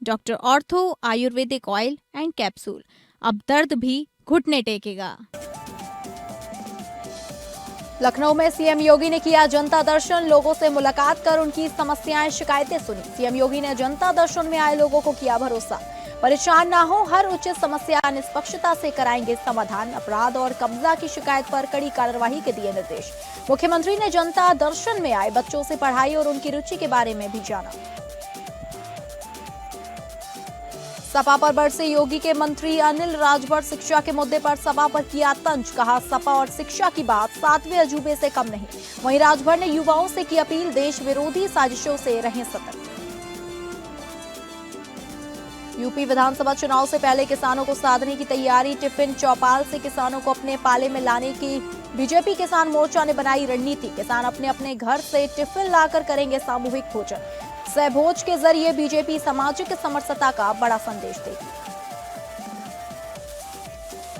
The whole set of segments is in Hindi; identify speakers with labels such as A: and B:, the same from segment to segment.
A: Doctor ortho Ayurvedic oil and capsule, अब दर्द भी घुटने टेकेगा।
B: लखनऊ में सीएम योगी ने किया जनता दर्शन, लोगों से मुलाकात कर उनकी समस्याएं शिकायतें सुनी। सीएम योगी ने जनता दर्शन में आए लोगों को किया भरोसा, परेशान ना हो, हर उचित समस्या निष्पक्षता से कराएंगे समाधान। अपराध और कब्जा की शिकायत पर कड़ी कार्रवाई के दिए निर्देश। मुख्यमंत्री ने जनता दर्शन में आए बच्चों से पढ़ाई और उनकी रुचि के बारे में भी जाना। सपा पर बरसे योगी के मंत्री अनिल राजभर, शिक्षा के मुद्दे पर सपा पर किया तंज, कहा सपा और शिक्षा की बात 7वें अजूबे से कम नहीं। वहीं राजभर ने युवाओं से की अपील, देश विरोधी साजिशों से रहें सतर्क। यूपी विधानसभा चुनाव से पहले किसानों को साधने की तैयारी, टिफिन चौपाल से किसानों को अपने पाले में लाने की बीजेपी किसान मोर्चा ने बनाई रणनीति। किसान अपने अपने घर से टिफिन लाकर करेंगे सामूहिक भोजन। सहभोज के जरिए बीजेपी सामाजिक समरसता का बड़ा संदेश देगी।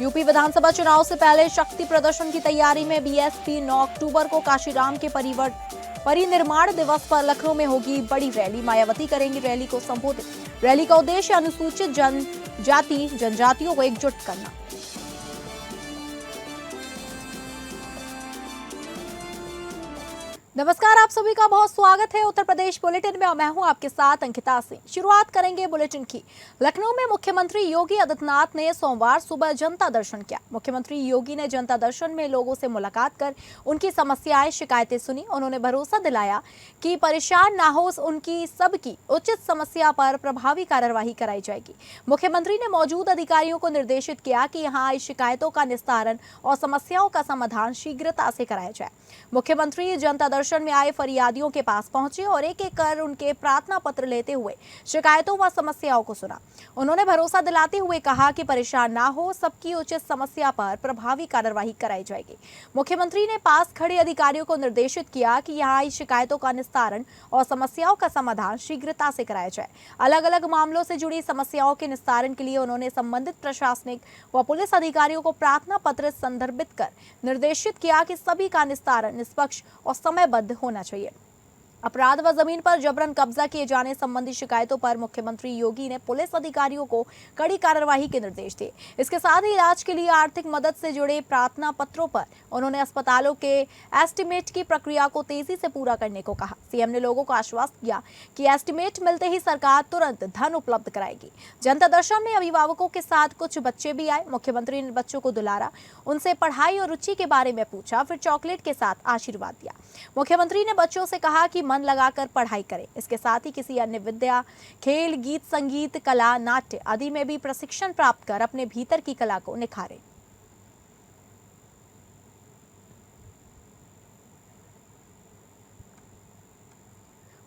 B: यूपी विधानसभा चुनाव से पहले शक्ति प्रदर्शन की तैयारी में बीएसपी 9 अक्टूबर को काशीराम के परिनिर्माण दिवस पर लखनऊ में होगी बड़ी रैली। मायावती करेंगी रैली को संबोधित। रैली का उद्देश्य अनुसूचित जनजातियों को एकजुट करना। नमस्कार, आप सभी का बहुत स्वागत है उत्तर प्रदेश बुलेटिन में। मैं हूं आपके साथ अंकिता सिंह। शुरुआत करेंगे बुलेटिन की। लखनऊ में मुख्यमंत्री योगी आदित्यनाथ ने सोमवार सुबह जनता दर्शन किया। मुख्यमंत्री योगी ने जनता दर्शन में लोगों से मुलाकात कर उनकी समस्याएं शिकायतें सुनी। उन्होंने भरोसा दिलाया कि परेशान ना हो, उनकी सबकी उचित समस्या पर प्रभावी कार्यवाही कराई जाएगी। मुख्यमंत्री ने मौजूद अधिकारियों को निर्देशित किया कि यहाँ आई शिकायतों का निस्तारण और समस्याओं का समाधान शीघ्रता से कराया जाए। मुख्यमंत्री जनता दर्शन में आए फरियादियों के पास पहुंचे और एक एक कर उनके प्रार्थना पत्र लेते हुए शिकायतों व समस्याओं को सुना। उन्होंने भरोसा दिलाते हुए कहा कि परेशान ना हो, सबकी उचित समस्या पर प्रभावी कार्यवाही कराई जाएगी। मुख्यमंत्री ने पास खड़े अधिकारियों को निर्देशित किया कि यहाँ आई शिकायतों का निस्तारण और समस्याओं का समाधान शीघ्रता से कराया जाए। अलग अलग मामलों से जुड़ी समस्याओं के निस्तारण के लिए उन्होंने संबंधित प्रशासनिक व पुलिस अधिकारियों को प्रार्थना पत्र संदर्भित कर निर्देशित किया कि सभी का निस्तारण निष्पक्ष और समयबद्ध होना चाहिए। अपराध व जमीन पर जबरन कब्जा किए जाने संबंधी शिकायतों पर मुख्यमंत्री योगी ने पुलिस अधिकारियों को कड़ी कार्रवाई के निर्देश दिए। इसके साथ ही इलाज के लिए आर्थिक मदद से जुड़े प्रार्थना पत्रों पर उन्होंने अस्पतालों के एस्टीमेट की प्रक्रिया को तेजी से पूरा करने को कहा। सीएम ने लोगों को आश्वस्त किया कि एस्टीमेट मिलते ही सरकार तुरंत धन उपलब्ध कराएगी। जनता दर्शन में अभिभावकों के साथ कुछ बच्चे भी आए। मुख्यमंत्री ने बच्चों को दुलारा, उनसे पढ़ाई और रुचि के बारे में पूछा, फिर चॉकलेट के साथ आशीर्वाद दिया। मुख्यमंत्री ने बच्चों से कहा कि मन लगाकर पढ़ाई करें। इसके साथ ही किसी अन्य विद्या, खेल, गीत, संगीत, कला, नाट्य आदि में भी प्रशिक्षण प्राप्त कर अपने भीतर की कला को निखारें।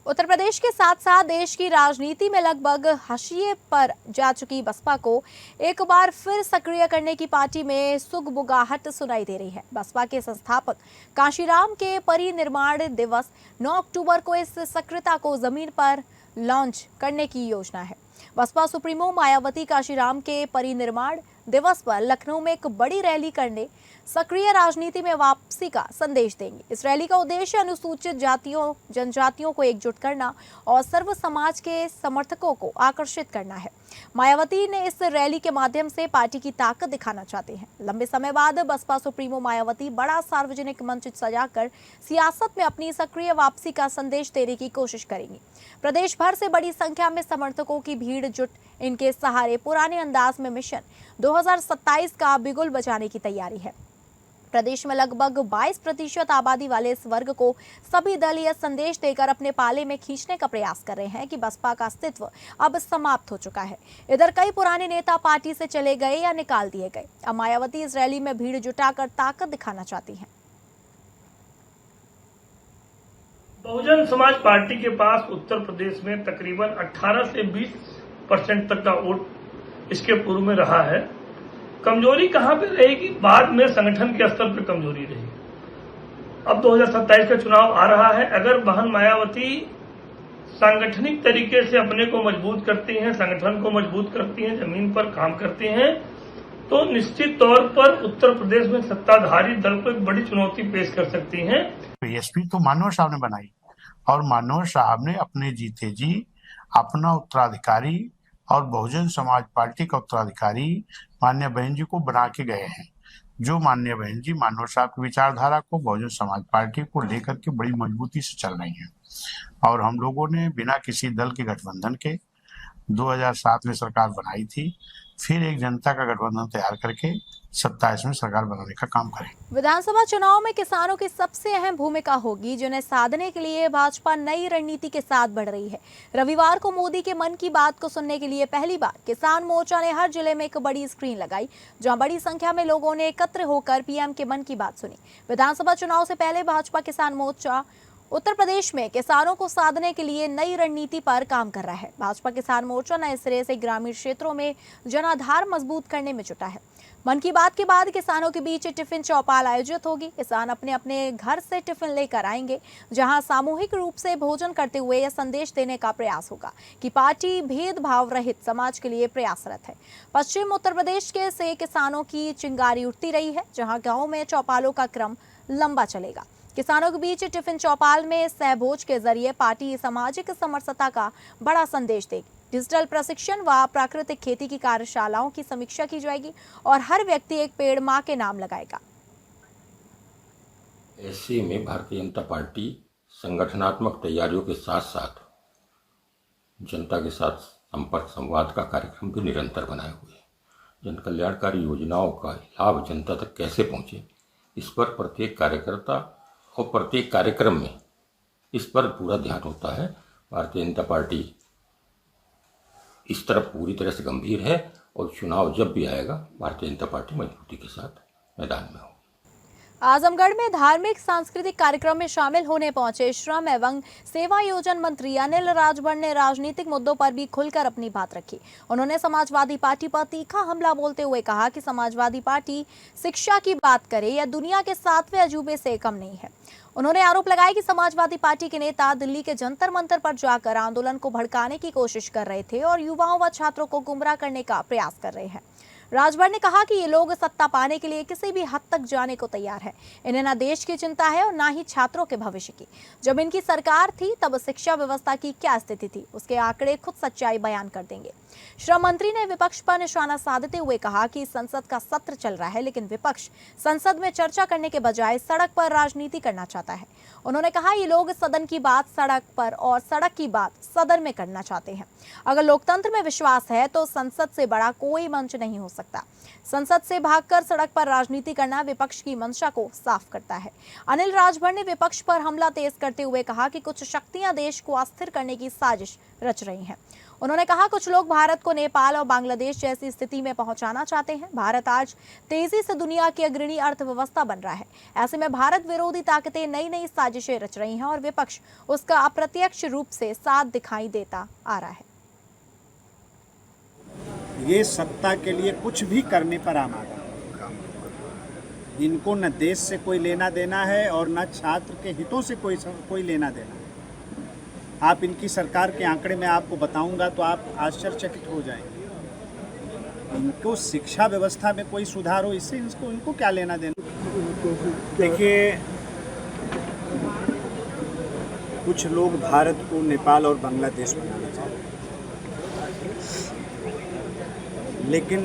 B: उत्तर प्रदेश के साथ साथ देश की राजनीति में लगभग हाशिए पर जा चुकी बसपा को एक बार फिर सक्रिय करने की पार्टी में सुगबुगाहट सुनाई दे रही है। बसपा के संस्थापक काशीराम के परिनिर्माण दिवस 9 अक्टूबर को इस सक्रियता को जमीन पर लॉन्च करने की योजना है। बसपा सुप्रीमो मायावती काशीराम के परिनिर्माण दिवस पर लखनऊ में एक बड़ी रैली करने सक्रिय राजनीति में वापसी का संदेश देंगे। इस रैली का उद्देश्य अनुसूचित जनजातियों को एकजुट करना और सर्व समाज के समर्थकों को आकर्षित करना है। मायावती ने इस रैली के माध्यम से पार्टी की ताकत दिखाना चाहते हैं। लंबे समय बाद बसपा सुप्रीमो मायावती बड़ा सार्वजनिक मंच सजाकर सियासत में अपनी सक्रिय वापसी का संदेश देने की कोशिश करेंगी। प्रदेश भर से बड़ी संख्या में समर्थकों की भीड़ जुट इनके सहारे पुराने अंदाज में मिशन 2027 का बिगुल बजाने की तैयारी है। प्रदेश में लगभग 22% आबादी वाले इस वर्ग को सभी दल यह संदेश देकर अपने पाले में खींचने का प्रयास कर रहे हैं कि बसपा का अस्तित्व अब समाप्त हो चुका है। इधर कई पुराने नेता पार्टी से चले गए या निकाल दिए गए। अब मायावती इस रैली में भीड़ जुटाकर ताकत दिखाना चाहती हैं।
C: बहुजन समाज पार्टी के पास उत्तर प्रदेश में तकरीबन 18 से 20% तक का वोट इसके पूर्व में रहा है। कमजोरी कहां पे रहेगी? बाद में संगठन के स्तर पर कमजोरी रहेगी। अब 2027 का चुनाव आ रहा है। अगर बहन मायावती सांगठनिक तरीके से अपने को मजबूत करती हैं, संगठन को मजबूत करती हैं, जमीन पर काम करती हैं, तो निश्चित तौर पर उत्तर प्रदेश में सत्ताधारी दल को एक बड़ी चुनौती पेश कर सकती हैं।
D: एसपी तो मनोहर साहब ने बनाई और मनोहर साहब ने अपने जीते जी अपना उत्तराधिकारी और बहुजन समाज पार्टी का उत्तराधिकारी माननीय बहन जी को बना के गए हैं। जो माननीय बहन जी मानव साहब की विचारधारा को, बहुजन समाज पार्टी को लेकर के बड़ी मजबूती से चल रही हैं। और हम लोगों ने बिना किसी दल के गठबंधन के 2007 में सरकार बनाई थी, फिर एक जनता का गठबंधन तैयार करके 27 में सरकार बनाने का काम करें।
B: विधानसभा चुनाव में किसानों की सबसे अहम भूमिका होगी, जिन्हें साधने के लिए भाजपा नई रणनीति के साथ बढ़ रही है। रविवार को मोदी के मन की बात को सुनने के लिए पहली बार किसान मोर्चा ने हर जिले में एक बड़ी स्क्रीन लगाई, जहां बड़ी संख्या में लोगों ने एकत्र होकर पीएम के मन की बात सुनी। विधानसभा चुनाव से पहले भाजपा किसान मोर्चा उत्तर प्रदेश में किसानों को साधने के लिए नई रणनीति पर काम कर रहा है। भाजपा किसान मोर्चा नए सिरे से ग्रामीण क्षेत्रों में जनाधार मजबूत करने में जुटा है। मन की बात के बाद किसानों के बीच टिफिन चौपाल आयोजित होगी। किसान अपने अपने घर से टिफिन लेकर आएंगे, जहां सामूहिक रूप से भोजन करते हुए यह संदेश देने का प्रयास होगा कि पार्टी भेदभाव रहित समाज के लिए प्रयासरत है। पश्चिम उत्तर प्रदेश के से किसानों की चिंगारी उठती रही है, जहां गाँव में चौपालों का क्रम लंबा चलेगा। किसानों के बीच टिफिन चौपाल में सहभोज के जरिए पार्टी सामाजिक समरसता का बड़ा संदेश देगी। डिजिटल प्रशिक्षण व प्राकृतिक खेती की कार्यशालाओं की समीक्षा की जाएगी और हर व्यक्ति एक पेड़ मां के नाम लगाएगा।
E: ऐसे में भारतीय जनता पार्टी संगठनात्मक तैयारियों के साथ साथ जनता के साथ संपर्क संवाद का कार्यक्रम भी निरंतर बनाए हुए है। जन कल्याणकारी योजनाओं का लाभ जनता तक कैसे पहुंचे, इस पर प्रत्येक कार्यकर्ता और प्रत्येक कार्यक्रम में इस पर पूरा ध्यान होता है। भारतीय जनता पार्टी इस तरफ पूरी तरह से गंभीर है और चुनाव जब भी आएगा भारतीय जनता पार्टी मजबूती के साथ मैदान में होगी।
B: आजमगढ़ में धार्मिक सांस्कृतिक कार्यक्रम में शामिल होने पहुंचे श्रम एवं सेवा योजन मंत्री अनिल राजभर ने राजनीतिक मुद्दों पर भी खुलकर अपनी बात रखी। उन्होंने समाजवादी पार्टी पर तीखा हमला बोलते हुए कहा कि समाजवादी पार्टी शिक्षा की बात करे या दुनिया के 7वें अजूबे से कम नहीं है। उन्होंने आरोप लगाया कि समाजवादी पार्टी के नेता दिल्ली के जंतर मंतर पर जाकर आंदोलन को भड़काने की कोशिश कर रहे थे और युवाओं व छात्रों को गुमराह करने का प्रयास कर रहे हैं। राजभर ने कहा कि ये लोग सत्ता पाने के लिए किसी भी हद तक जाने को तैयार है। इन्हें ना देश की चिंता है और ना ही छात्रों के भविष्य की। जब इनकी सरकार थी तब शिक्षा व्यवस्था की क्या स्थिति थी, उसके आंकड़े खुद सच्चाई बयान कर देंगे। श्रम मंत्री ने विपक्ष पर निशाना साधते हुए कहा कि संसद का सत्र चल रहा है, लेकिन विपक्ष संसद में चर्चा करने के बजाय सड़क पर राजनीति करना चाहता है। उन्होंने कहा ये लोग सदन की बात सड़क पर और सड़क की बात सदन में करना चाहते हैं। अगर लोकतंत्र में विश्वास है तो संसद से बड़ा कोई मंच नहीं हो सकता। संसद से भागकर सड़क पर राजनीति करना विपक्ष की मंशा को साफ करता है। अनिल राजभर ने विपक्ष पर हमला तेज करते हुए कहा कि कुछ शक्तियां देश को अस्थिर करने की साजिश रच रही हैं। उन्होंने कहा कुछ लोग भारत को नेपाल और बांग्लादेश जैसी स्थिति में पहुंचाना चाहते हैं। भारत आज तेजी से दुनिया की अग्रणी अर्थव्यवस्था बन रहा है। ऐसे में भारत विरोधी ताकतें नई नई साजिशें रच रही हैं और विपक्ष उसका अप्रत्यक्ष रूप से साथ दिखाई देता आ रहा है।
F: ये सत्ता के लिए कुछ भी करने पर आमादा। इनको न देश से कोई लेना देना है और न छात्र के हितों से कोई लेना देना है। आप इनकी सरकार के आंकड़े में आपको बताऊंगा तो आप आश्चर्यचकित हो जाएंगे। इनको शिक्षा व्यवस्था में कोई सुधार हो, इससे इनको क्या लेना देना। देखिए, कुछ लोग भारत को नेपाल और बांग्लादेश बनाना चाहते हैं, लेकिन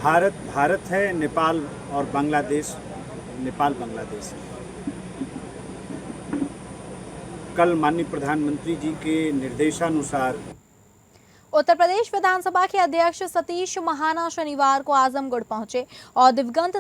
F: भारत है, नेपाल और बांग्लादेश नेपाल बांग्लादेश है। कल माननीय प्रधानमंत्री जी के निर्देशानुसार
B: उत्तर प्रदेश विधानसभा के अध्यक्ष सतीश महाना शनिवार को आजमगढ़ पहुंचे और दिवंगत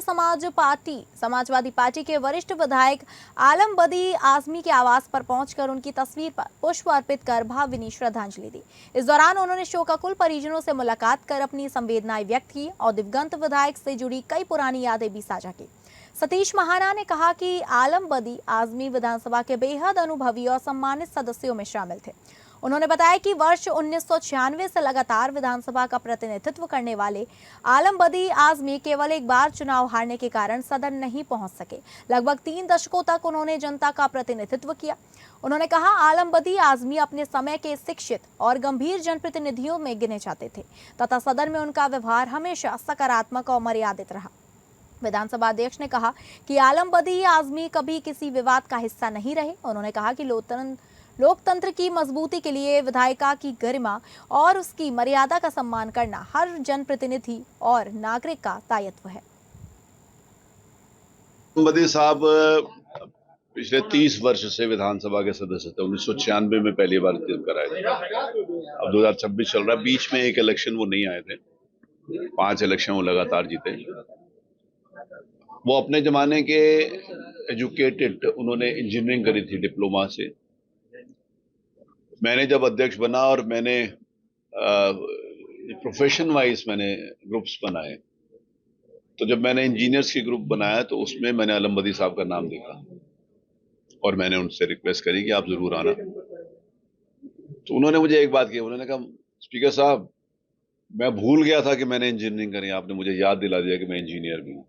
B: समाजवादी पार्टी के वरिष्ठ विधायक आलम बदी आजमी के आवास पर पहुंचकर उनकी तस्वीर पर पुष्प अर्पित कर भावभीनी श्रद्धांजलि दी। इस दौरान उन्होंने शोकाकुल परिजनों से मुलाकात कर अपनी संवेदनाएं व्यक्त की और दिवंगत विधायक से जुड़ी कई पुरानी यादें भी साझा की। सतीश महाना ने कहा कि आलम बदी आजमी विधानसभा के बेहद अनुभवी और सम्मानित सदस्यों में शामिल थे। उन्होंने बताया कि वर्ष 1996 से लगातार विधानसभा का प्रतिनिधित्व करने वाले आलम बदी आजमी केवल एक बार चुनाव हारने के कारण सदन नहीं पहुंच सके। लगभग 3 दशकों तक उन्होंने जनता का प्रतिनिधित्व किया। उन्होंने कहा आलम बदी आजमी अपने समय के शिक्षित और गंभीर जनप्रतिनिधियों में गिने जाते थे तथा सदन में उनका व्यवहार हमेशा सकारात्मक और मर्यादित रहा। विधानसभा अध्यक्ष ने कहा कि आलम बदी आजमी कभी किसी विवाद का हिस्सा नहीं रहे। उन्होंने कहा कि लोकतंत्र की मजबूती के लिए विधायिका की गरिमा और उसकी मर्यादा का सम्मान करना हर जनप्रतिनिधि और नागरिक का दायित्व है।
G: मोदी साहब पिछले 30 वर्ष से विधानसभा के सदस्य थे। 1996 में पहली बार चुनाव कराए थे। अब 2026 चल रहा है। बीच में एक इलेक्शन वो नहीं आए थे, 5 इलेक्शन वो लगातार जीते। वो अपने जमाने के एजुकेटेड, उन्होंने इंजीनियरिंग करी थी डिप्लोमा से। मैंने जब अध्यक्ष बना और मैंने प्रोफेशन वाइज मैंने ग्रुप्स बनाए, तो जब मैंने इंजीनियर्स की ग्रुप बनाया तो उसमें मैंने आलम बदी साहब का नाम देखा और मैंने उनसे रिक्वेस्ट करी कि आप जरूर आना। तो उन्होंने मुझे एक बात की, उन्होंने कहा स्पीकर साहब मैं भूल गया था कि मैंने इंजीनियरिंग करी, आपने मुझे याद दिला दिया कि मैं इंजीनियर भी हूँ।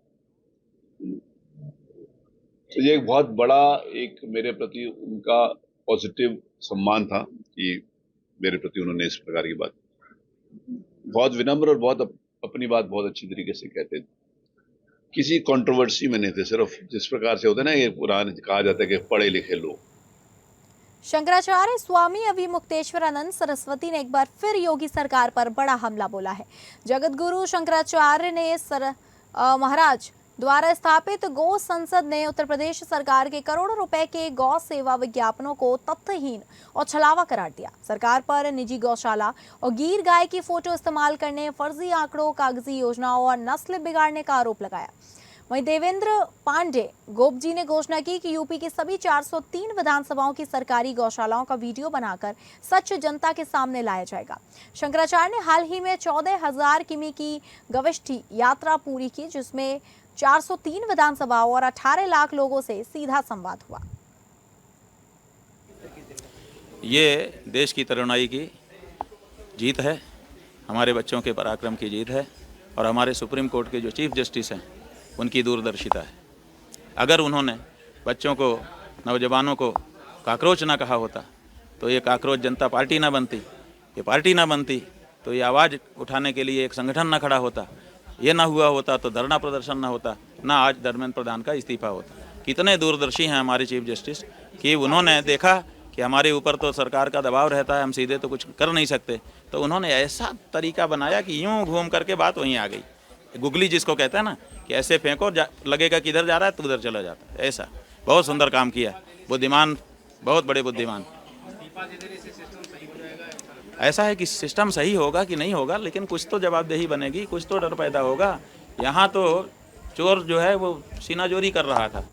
G: तो ये एक बहुत बड़ा एक मेरे प्रति उनका पॉजिटिव सम्मान था कि मेरे प्रति उन्होंने इस प्रकार की बात, बहुत विनम्र और बहुत अपनी बात बहुत अच्छी तरीके से कहते थे। किसी कंट्रोवर्सी में नहीं थे, सिर्फ जिस प्रकार से होता है ना, ये पुराने कहा जाता है कि पढ़े लिखे लोग।
B: शंकराचार्य स्वामी अभिमुक्तेश्वरानंद सरस्वती ने एक बार फिर योगी सरकार पर बड़ा हमला बोला है। जगत गुरु शंकराचार्य ने महाराज द्वारा स्थापित गौ संसद ने उत्तर प्रदेश सरकार के करोड़ों रुपए के गौ सेवा विज्ञापनों को तथ्यहीन और छलावा करार दिया। सरकार पर निजी गौशाला और गीर गाय की फोटो इस्तेमाल करने, फर्जी आंकड़ों, कागजी योजनाओं और नस्ल बिगाड़ने का आरोप लगाया। वहीं देवेंद्र पांडे गोपजी ने घोषणा की कि यूपी की सभी 403 विधानसभाओं की सरकारी गौशालाओं का वीडियो बनाकर सच जनता के सामने लाया जाएगा। शंकराचार्य ने हाल ही में 14,000 किमी की गविष्ठी यात्रा पूरी की, जिसमें 403 विधानसभाओं और 18 लाख लोगों से सीधा संवाद हुआ।
H: ये देश की तरुणाई की जीत है, हमारे बच्चों के पराक्रम की जीत है और हमारे सुप्रीम कोर्ट के जो चीफ जस्टिस हैं उनकी दूरदर्शिता है। अगर उन्होंने बच्चों को, नौजवानों को काकरोच ना कहा होता तो ये काकरोच जनता पार्टी ना बनती, ये पार्टी ना बनती तो ये आवाज़ उठाने के लिए एक संगठन ना खड़ा होता, ये ना हुआ होता तो धरना प्रदर्शन ना होता, ना आज धर्मेंद्र प्रधान का इस्तीफा होता। कितने दूरदर्शी हैं हमारे चीफ जस्टिस कि उन्होंने देखा कि हमारे ऊपर तो सरकार का दबाव रहता है, हम सीधे तो कुछ कर नहीं सकते, तो उन्होंने ऐसा तरीका बनाया कि यूँ घूम करके बात वहीं आ गई। गुगली जिसको कहता है ना कि ऐसे फेंको लगेगा कि इधर जा रहा है तो उधर चला जाता है, ऐसा बहुत सुंदर काम किया। बुद्धिमान, बहुत बड़े बुद्धिमान। ऐसा है कि सिस्टम सही होगा कि नहीं होगा, लेकिन कुछ तो जवाबदेही बनेगी, कुछ तो डर पैदा होगा। यहाँ तो चोर जो है वो सीनाजोरी कर रहा था।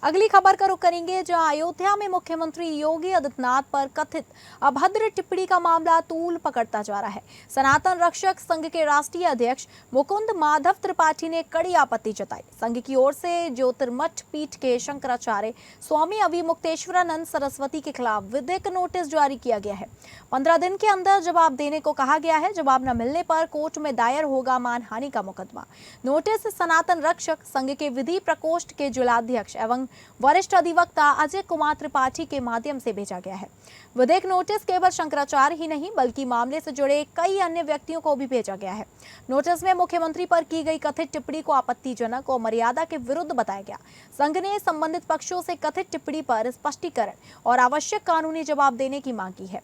B: अगली खबर का रुख करेंगे, जहां अयोध्या में मुख्यमंत्री योगी आदित्यनाथ पर कथित अभद्र टिप्पणी का मामला तूल पकड़ता जा रहा है। सनातन रक्षक संघ के राष्ट्रीय अध्यक्ष मुकुंद माधव त्रिपाठी ने कड़ी आपत्ति जताई। संघ की ओर से ज्योतिर्मठ पीठ के शंकराचार्य स्वामी अभिमुक्तेश्वरानंद सरस्वती के खिलाफ विधिक नोटिस जारी किया गया है। 15 दिन के अंदर जवाब देने को कहा गया है। जवाब न मिलने पर कोर्ट में दायर होगा मानहानि का मुकदमा। नोटिस सनातन रक्षक संघ के विधि प्रकोष्ठ के जिलाध्यक्ष एवं वरिष्ठ अधिवक्ता अजय कुमार त्रिपाठी के माध्यम से भेजा गया है। विधिक नोटिस केवल शंकराचार्य ही नहीं बल्कि मामले से जुड़े कई अन्य व्यक्तियों को भी भेजा गया है। नोटिस में मुख्यमंत्री पर की गई कथित टिप्पणी को आपत्तिजनक और मर्यादा के विरुद्ध बताया गया। संघ ने संबंधित पक्षों से कथित टिप्पणी पर स्पष्टीकरण और आवश्यक कानूनी जवाब देने की मांग की है।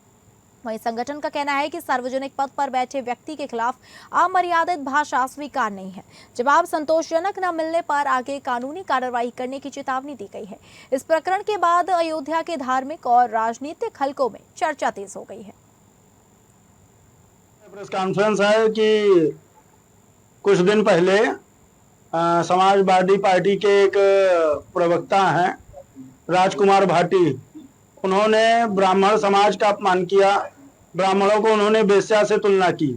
B: वहीं संगठन का कहना है कि सार्वजनिक पद पर बैठे व्यक्ति के खिलाफ अमर्यादित भाषा स्वीकार नहीं है। जवाब संतोषजनक न मिलने पर आगे कानूनी कार्रवाई करने की चेतावनी दी गई है। इस प्रकरण के बाद अयोध्या के धार्मिक और राजनीतिक हलकों में चर्चा तेज हो गई है।
I: प्रेस कॉन्फ्रेंस है कि कुछ दिन पहले समाजवादी पार्टी के एक प्रवक्ता हैं राजकुमार भाटी, उन्होंने ब्राह्मण समाज का अपमान किया, ब्राह्मणों को उन्होंने वेश्या से तुलना की।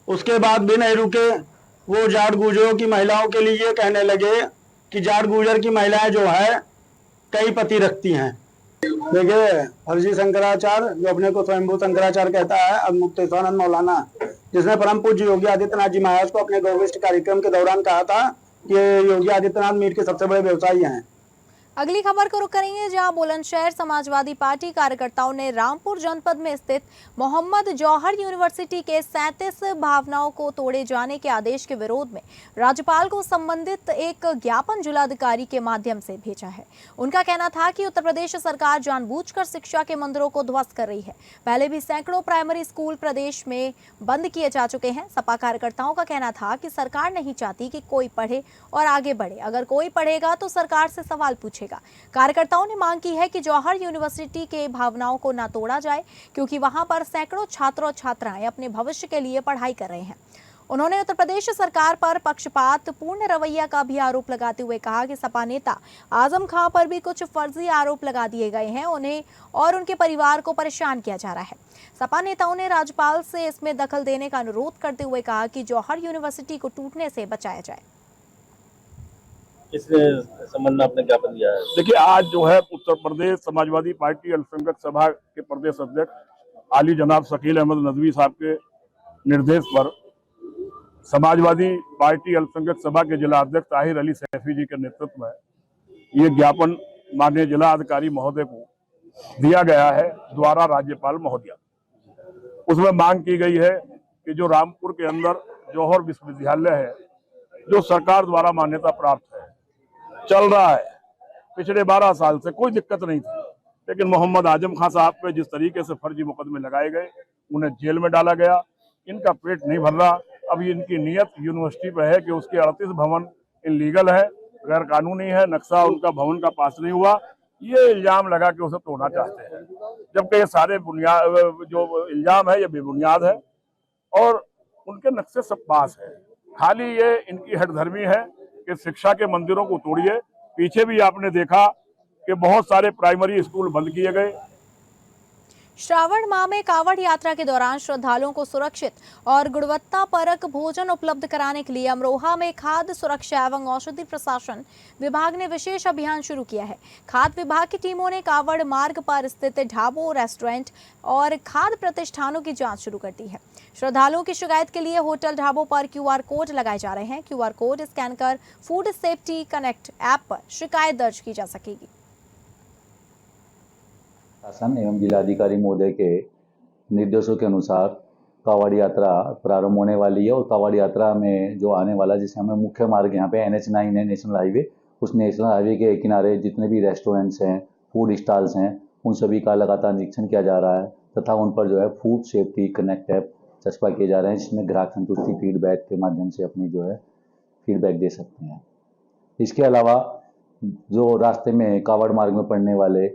I: उसके बाद भी नहीं रुके, वो जाट गुजरों की महिलाओं के लिए ये कहने लगे कि जाट गुजर की महिलाएं जो है कई पति रखती हैं। देखिए, फर्जी शंकराचार्य जो अपने को स्वयंभू शंकराचार्य कहता है, अब मुक्तेश्वरानंद मौलाना, जिसने परम पूज्य योगी आदित्यनाथ जी महाराज को अपने गौविष्ठ कार्यक्रम के दौरान कहा था कि योगी आदित्यनाथ मीट के सबसे बड़े व्यवसायी हैं।
B: अगली खबर को रुख करेंगे, जहां बुलंदशहर समाजवादी पार्टी कार्यकर्ताओं ने रामपुर जनपद में स्थित मोहम्मद जौहर यूनिवर्सिटी के 37 भावनाओं को तोड़े जाने के आदेश के विरोध में राज्यपाल को संबंधित एक ज्ञापन जिलाधिकारी के माध्यम से भेजा है। उनका कहना था कि उत्तर प्रदेश सरकार जानबूझकर शिक्षा के मंदिरों को ध्वस्त कर रही है। पहले भी सैकड़ों प्राइमरी स्कूल प्रदेश में बंद किए जा चुके हैं। सपा कार्यकर्ताओं का कहना था कि सरकार नहीं चाहती कि कोई पढ़े और आगे बढ़े, अगर कोई पढ़ेगा तो सरकार से सवाल पूछेगा। कार्यकर्ताओं ने मांग की है कि जौहर यूनिवर्सिटी के भावनाओं को न तोड़ा जाए, क्योंकि वहां पर सैकड़ों छात्र और छात्राएं अपने भविष्य के लिए पढ़ाई कर रहे हैं। उन्होंने उत्तर प्रदेश सरकार पर पक्षपात पूर्ण रवैया का भी आरोप लगाते हुए कहा कि सपा नेता आजम खां पर भी कुछ फर्जी आरोप लगा दिए गए हैं, उन्हें और उनके परिवार को परेशान किया जा रहा है। सपा नेताओं ने राज्यपाल से इसमें दखल देने का अनुरोध करते हुए कहा कि जौहर यूनिवर्सिटी को टूटने से बचाया जाए।
J: इस संबंध में आपने ज्ञापन दिया है?
K: देखिए, आज जो है उत्तर प्रदेश समाजवादी पार्टी अल्पसंख्यक सभा के प्रदेश अध्यक्ष आली जनाब शकील अहमद नदवी साहब के निर्देश पर समाजवादी पार्टी अल्पसंख्यक सभा के जिला अध्यक्ष ताहिर अली सैफी जी के नेतृत्व में ये ज्ञापन माननीय जिला अधिकारी महोदय को दिया गया है द्वारा राज्यपाल महोदया। उसमें मांग की गई है कि जो रामपुर के अंदर जौहर विश्वविद्यालय है, जो सरकार द्वारा मान्यता प्राप्त है, चल रहा है, पिछले 12 साल से कोई दिक्कत नहीं थी, लेकिन मोहम्मद आजम खां साहब पे जिस तरीके से फर्जी मुकदमे लगाए गए, उन्हें जेल में डाला गया, इनका पेट नहीं भर रहा। अब इनकी नीयत यूनिवर्सिटी पे है कि उसके 38 भवन इलीगल है, गैर कानूनी है, नक्शा उनका भवन का पास नहीं हुआ, ये इल्जाम लगा के उसे तोड़ना चाहते हैं, जबकि ये सारे बुनियाद जो इल्जाम है ये बेबुनियाद है और उनके नक्शे सब पास है। खाली ये इनकी हठधर्मी है कि शिक्षा के मंदिरों को तोड़िए। पीछे भी आपने देखा कि बहुत सारे प्राइमरी स्कूल बंद किए गए।
B: श्रावण माह में कांवड़ यात्रा के दौरान श्रद्धालुओं को सुरक्षित और गुणवत्तापरक भोजन उपलब्ध कराने के लिए अमरोहा में खाद्य सुरक्षा एवं औषधि प्रशासन विभाग ने विशेष अभियान शुरू किया है। खाद्य विभाग की टीमों ने कांवड़ मार्ग पर स्थित ढाबों, रेस्टोरेंट और खाद्य प्रतिष्ठानों की जांच शुरू कर दी है। श्रद्धालुओं की शिकायत के लिए होटल, ढाबों पर QR कोड लगाए जा रहे हैं। QR कोड स्कैन कर फूड सेफ्टी कनेक्ट ऐप पर शिकायत दर्ज की जा सकेगी।
L: शासन एवं जिलाधिकारी महोदय के निर्देशों के अनुसार कांवड़ यात्रा प्रारंभ होने वाली है और कांवड़ यात्रा में जो आने वाला, जिससे हमें मुख्य मार्ग यहाँ पे NH9 है, नेशनल हाईवे, उस नेशनल हाईवे के किनारे जितने भी रेस्टोरेंट्स हैं, फूड स्टॉल्स हैं, उन सभी का लगातार निरीक्षण किया जा रहा है तथा उन पर जो है फूड सेफ्टी कनेक्ट ऐप चस्पा किए जा रहे हैं, जिसमें ग्राहक संतुष्टि फीडबैक के माध्यम से अपनी जो है फीडबैक दे सकते हैं। इसके अलावा जो रास्ते में कांवड़ मार्ग में पड़ने वाले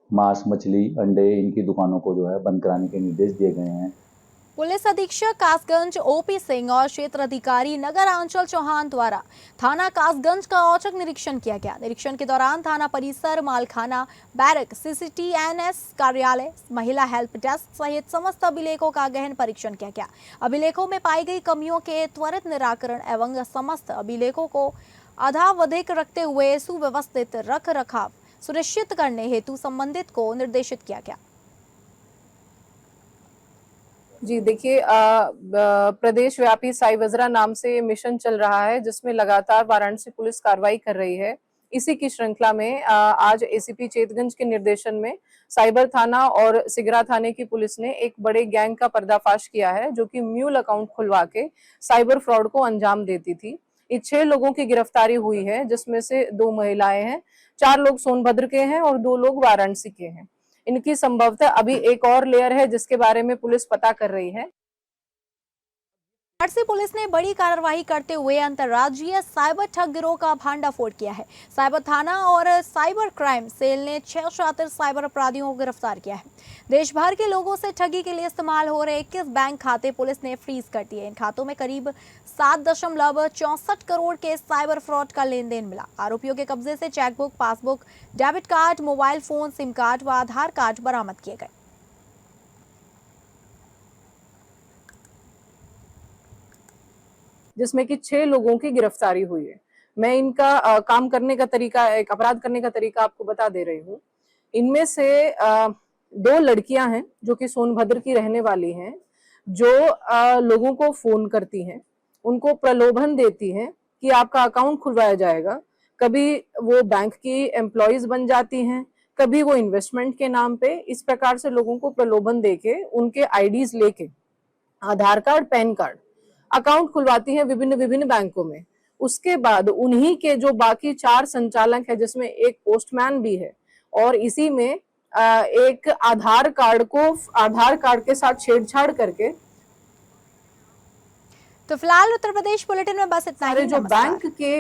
L: मांस, मछली, अंडे, इनकी दुकानों को जो है बंद कराने के निर्देश दिए गए हैं।
B: पुलिस अधीक्षक कासगंज OP सिंह और क्षेत्र अधिकारी नगर आंचल चौहान द्वारा थाना कासगंज का औचक निरीक्षण किया गया। निरीक्षण के दौरान थाना परिसर, मालखाना, बैरक, CCTNS कार्यालय, महिला हेल्प डेस्क सहित समस्त अभिलेखों का गहन परीक्षण किया गया। अभिलेखों में पाई गई कमियों के त्वरित निराकरण एवं समस्त अभिलेखों को अधावधिक रखते हुए सुव्यवस्थित रख रखाव सुनिश्चित करने हेतु संबंधित को निर्देशित किया गया।
M: जी देखिए, प्रदेश व्यापी साई वजरा नाम से मिशन चल रहा है, जिसमें लगातार वाराणसी पुलिस कार्रवाई कर रही है। इसी की श्रृंखला में आज ACP चेतगंज के निर्देशन में साइबर थाना और सिगरा थाने की पुलिस ने एक बड़े गैंग का पर्दाफाश किया है, जो कि म्यूल अकाउंट खुलवा के साइबर फ्रॉड को अंजाम देती थी। ये 6 लोगों की गिरफ्तारी हुई है, जिसमें से 2 महिलाएं हैं, 4 लोग सोनभद्र के हैं और 2 लोग वाराणसी के हैं। इनकी संभवतः अभी एक और लेयर है, जिसके बारे में पुलिस पता कर रही है।
B: वाराणसी पुलिस ने बड़ी कार्रवाई करते हुए अंतर्राज्यीय साइबर ठग गिरोह का भांडाफोड़ किया है। साइबर थाना और साइबर क्राइम सेल ने 6 शातिर साइबर अपराधियों को गिरफ्तार किया है। देश भर के लोगों से ठगी के लिए इस्तेमाल हो रहे 21 बैंक खाते पुलिस ने फ्रीज कर दिए। इन खातों में करीब 7.64 करोड़ के साइबर फ्रॉड का लेन देन मिला। आरोपियों के कब्जे से chequebook, passbook, debit card, mobile phone, SIM card व आधार कार्ड बरामद किए गए।
M: जिसमें कि 6 लोगों की गिरफ्तारी हुई है। मैं इनका काम करने का तरीका, एक अपराध करने का तरीका आपको बता दे रही हूँ। इनमें से 2 लड़कियां हैं जो कि सोनभद्र की रहने वाली हैं, जो लोगों को फोन करती हैं, उनको प्रलोभन देती हैं कि आपका अकाउंट खुलवाया जाएगा, कभी वो बैंक की एम्प्लॉयज बन जाती हैं, कभी वो इन्वेस्टमेंट के नाम पे इस प्रकार से लोगों को प्रलोभन देके उनके आईडीज लेके आधार कार्ड, पैन कार्ड, अकाउंट खुलवाती हैं विभिन्न विभिन्न बैंकों में। उसके बाद उन्हीं के जो बाकी 4 संचालक है, जिसमें एक पोस्टमैन भी है, और इसी में एक आधार कार्ड के साथ छेड़छाड़ करके
B: तो फिलहाल उत्तर प्रदेश बुलेटिन में बस इतना ही।
M: जो
B: नमस्कार।
M: बैंक के